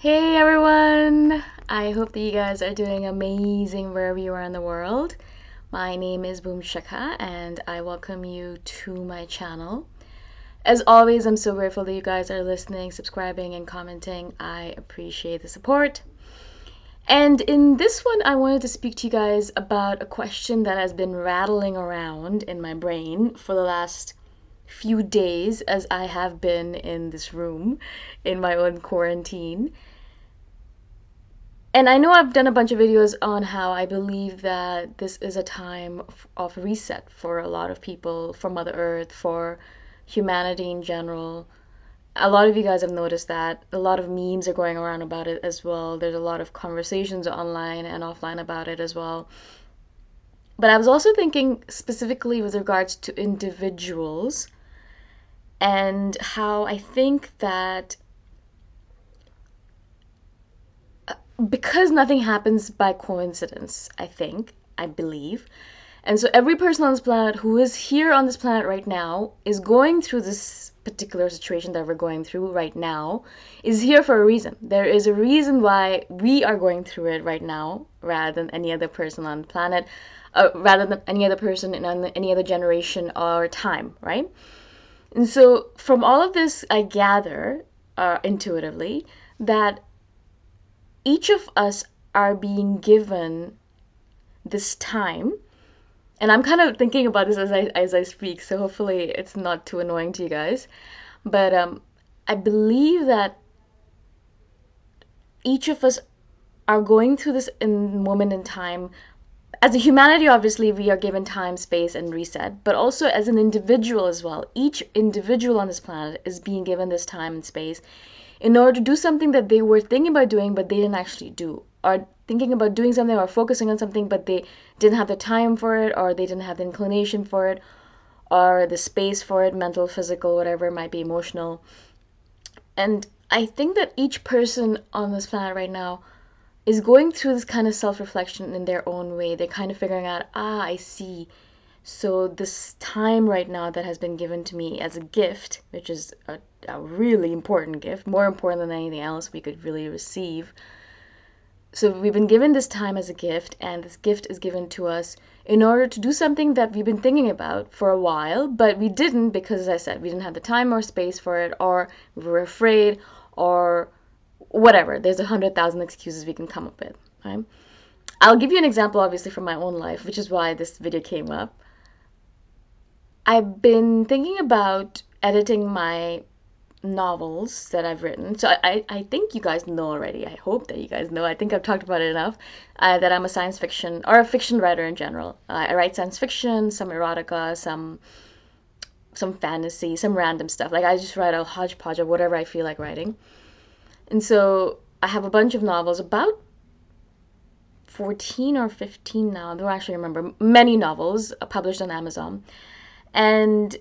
Hey everyone! I hope that you guys are doing amazing wherever you are in the world. My name is Boom Shaka and I welcome you to my channel. As always, I'm so grateful that you guys are listening, subscribing, and commenting. I appreciate the support. And in this one, I wanted to speak to you guys about a question that has been rattling around in my brain for the last few days as I have been in this room in my own quarantine. And I know I've done a bunch of videos on how I believe that this is a time of reset for a lot of people, for Mother Earth, for humanity in general. A lot of you guys have noticed that. A lot of memes are going around about it as well. There's a lot of conversations online and offline about it as well. But I was also thinking specifically with regards to individuals and how I think that because nothing happens by coincidence, I believe. And so every person on this planet who is here on this planet right now is going through this particular situation that we're going through right now is here for a reason. There is a reason why we are going through it right now rather than any other person on the planet, rather than any other person in any other generation or time, right? And so from all of this, I gather intuitively that each of us are being given this time. And I'm kind of thinking about this as I speak, so hopefully it's not too annoying to you guys. But I believe that each of us are going through this moment in time. As a humanity, obviously, we are given time, space, and reset, but also as an individual as well. Each individual on this planet is being given this time and space in order to do something that they were thinking about doing, but they didn't actually do, or thinking about doing something or focusing on something, but they didn't have the time for it, or they didn't have the inclination for it, or the space for it, mental, physical, whatever it might be, emotional. And I think that each person on this planet right now is going through this kind of self-reflection in their own way. They're kind of figuring out, I see. So this time right now that has been given to me as a gift, which is a really important gift, more important than anything else we could really receive. So we've been given this time as a gift, and this gift is given to us in order to do something that we've been thinking about for a while, but we didn't because, as I said, we didn't have the time or space for it, or we were afraid, or whatever. There's 100,000 excuses we can come up with, right? I'll give you an example, obviously, from my own life, which is why this video came up. I've been thinking about editing my novels that I've written. So I think you guys know already. I hope that you guys know. I think I've talked about it enough that I'm a science fiction or a fiction writer in general. I write science fiction, some erotica, some fantasy, some random stuff. Like I just write a hodgepodge of whatever I feel like writing. And so I have a bunch of novels, about 14 or 15 now. I don't actually remember. Many novels published on Amazon. And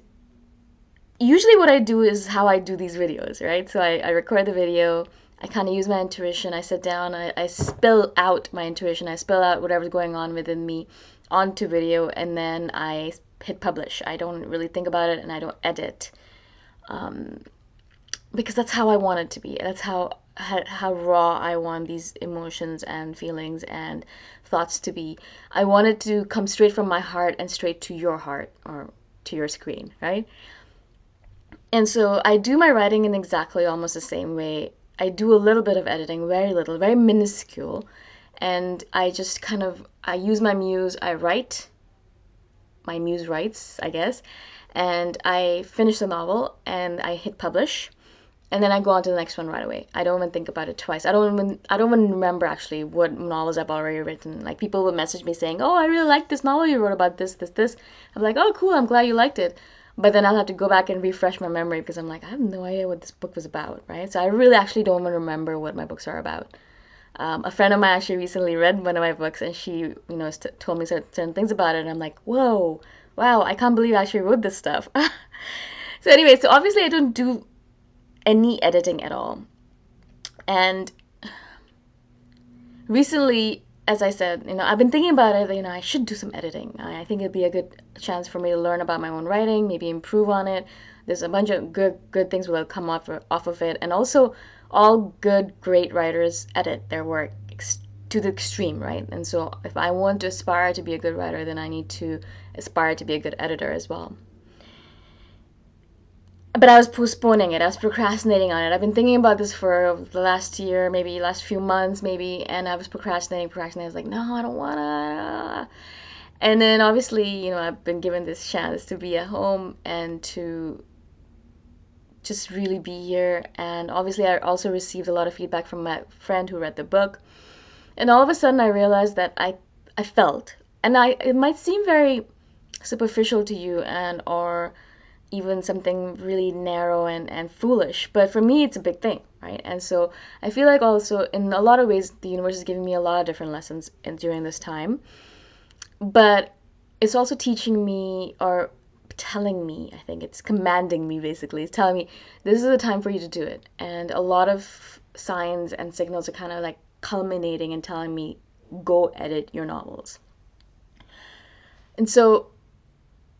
usually what I do is how I do these videos, right? So I record the video, I kind of use my intuition, I sit down, I spill out my intuition, I spill out whatever's going on within me onto video, and then I hit publish. I don't really think about it, and I don't edit, because that's how I want it to be. That's how raw I want these emotions and feelings and thoughts to be. I want it to come straight from my heart and straight to your heart or to your screen, right? And so I do my writing in exactly almost the same way. I do a little bit of editing, very little, very minuscule. And I just I use my muse, I write, my muse writes, I guess. And I finish the novel and I hit publish. And then I go on to the next one right away. I don't even think about it twice. I don't even remember actually what novels I've already written. Like people will message me saying, "Oh, I really like this novel you wrote about this, this, this." I'm like, "Oh, cool. I'm glad you liked it." But then I'll have to go back and refresh my memory because I'm like, I have no idea what this book was about, right? So I really actually don't even remember what my books are about. A friend of mine actually recently read one of my books, and she, told me certain things about it, and I'm like, whoa, wow, I can't believe I actually wrote this stuff. So anyway, so obviously I don't do any editing at all. And recently, as I said, I've been thinking about it, I should do some editing. I think it'd be a good chance for me to learn about my own writing, maybe improve on it. There's a bunch of good things will come off of it. And also, all good, great writers edit their work to the extreme, right? And so if I want to aspire to be a good writer, then I need to aspire to be a good editor as well. But I was postponing it. I was procrastinating on it. I've been thinking about this for the last year, maybe last few months, maybe, and I was procrastinating. I was like, no, I don't wanna. And then obviously, I've been given this chance to be at home and to just really be here. And obviously, I also received a lot of feedback from my friend who read the book. And all of a sudden, I realized that I felt, and it might seem very superficial to you and or even something really narrow and foolish, but for me it's a big thing, right? And so I feel like also in a lot of ways the universe is giving me a lot of different lessons during this time, but it's also teaching me or telling me, I think it's commanding me, basically it's telling me this is the time for you to do it. And a lot of signs and signals are kind of like culminating and telling me go edit your novels. And so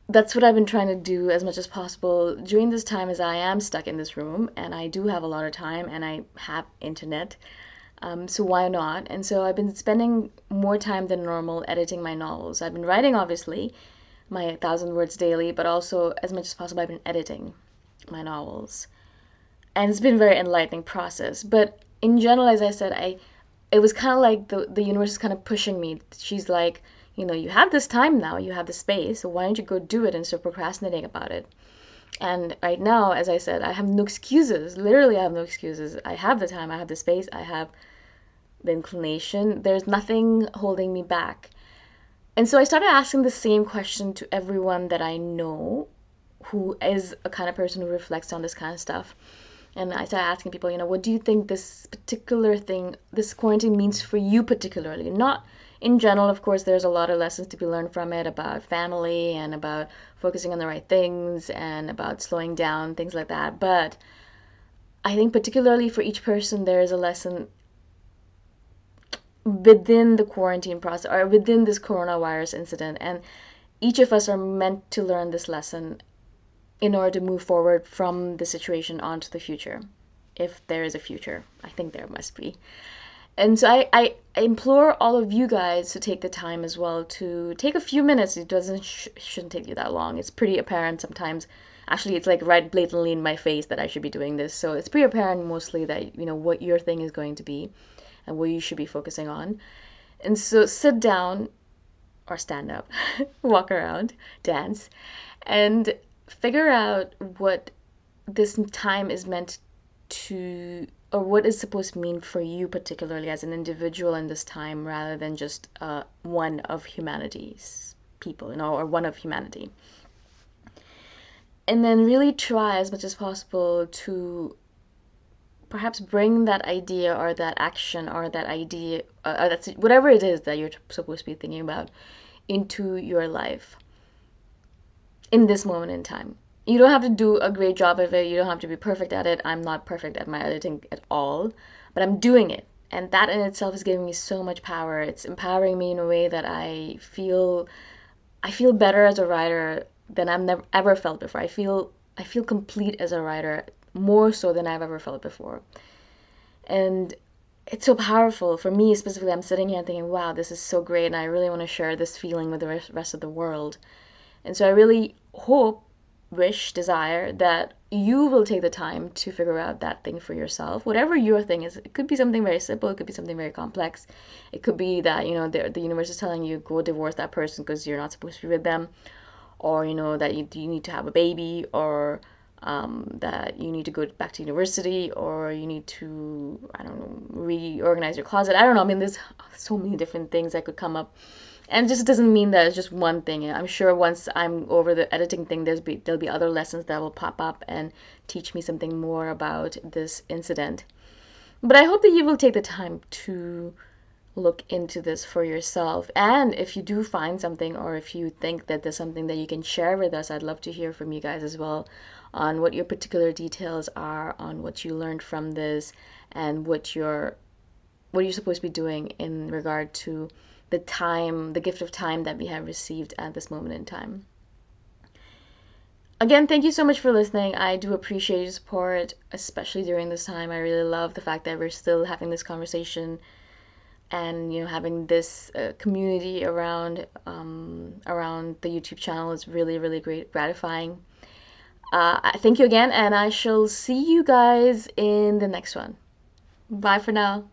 that's what I've been trying to do as much as possible during this time, as I am stuck in this room and I do have a lot of time and I have internet. So why not? And so I've been spending more time than normal editing my novels. I've been writing, obviously, my 1,000 words daily, but also as much as possible I've been editing my novels. And it's been a very enlightening process. But in general, as I said, it was kind of like the universe is kind of pushing me. She's like, you have this time now, you have the space, so why don't you go do it instead of procrastinating about it? And right now, as I said, I have no excuses. Literally, I have no excuses. I have the time, I have the space, I have the inclination. There's nothing holding me back. And so I started asking the same question to everyone that I know who is a kind of person who reflects on this kind of stuff. And I started asking people, what do you think this particular thing, this quarantine means for you particularly? Not in general, of course, there's a lot of lessons to be learned from it about family and about focusing on the right things and about slowing down, things like that. But I think particularly for each person, there is a lesson within the quarantine process or within this coronavirus incident. And each of us are meant to learn this lesson in order to move forward from the situation onto the future. If there is a future, I think there must be. And so I implore all of you guys to take the time as well to take a few minutes. It shouldn't take you that long. It's pretty apparent sometimes. Actually, it's like right blatantly in my face that I should be doing this. So it's pretty apparent mostly that what your thing is going to be and what you should be focusing on. And so sit down or stand up, walk around, dance, and figure out what this time is meant to, or what is supposed to mean for you particularly as an individual in this time, rather than just one of humanity's people, or one of humanity. And then really try as much as possible to perhaps bring that idea or that action or that idea or that's whatever it is that you're supposed to be thinking about into your life in this moment in time. You don't have to do a great job of it. You don't have to be perfect at it. I'm not perfect at my editing at all, but I'm doing it. And that in itself is giving me so much power. It's empowering me in a way that I feel better as a writer than I've never ever felt before. I feel complete as a writer, more so than I've ever felt before. And it's so powerful for me specifically. I'm sitting here thinking, wow, this is so great, and I really want to share this feeling with the rest of the world. And so I really hope, wish, desire that you will take the time to figure out that thing for yourself. Whatever your thing is, it could be something very simple, it could be something very complex. It could be that, the universe is telling you go divorce that person because you're not supposed to be with them, or, that you need to have a baby, or that you need to go back to university, or you need to, I don't know, reorganize your closet. I don't know. I mean, there's so many different things that could come up. And it just doesn't mean that it's just one thing. I'm sure once I'm over the editing thing, there'll be other lessons that will pop up and teach me something more about this incident. But I hope that you will take the time to look into this for yourself. And if you do find something, or if you think that there's something that you can share with us, I'd love to hear from you guys as well on what your particular details are, on what you learned from this, and what you're supposed to be doing in regard to the gift of time that we have received at this moment in time. Again, thank you so much for listening. I do appreciate your support, especially during this time. I really love the fact that we're still having this conversation and having this community around the YouTube channel is really really great, gratifying. Thank you again, and I shall see you guys in the next one. Bye for now.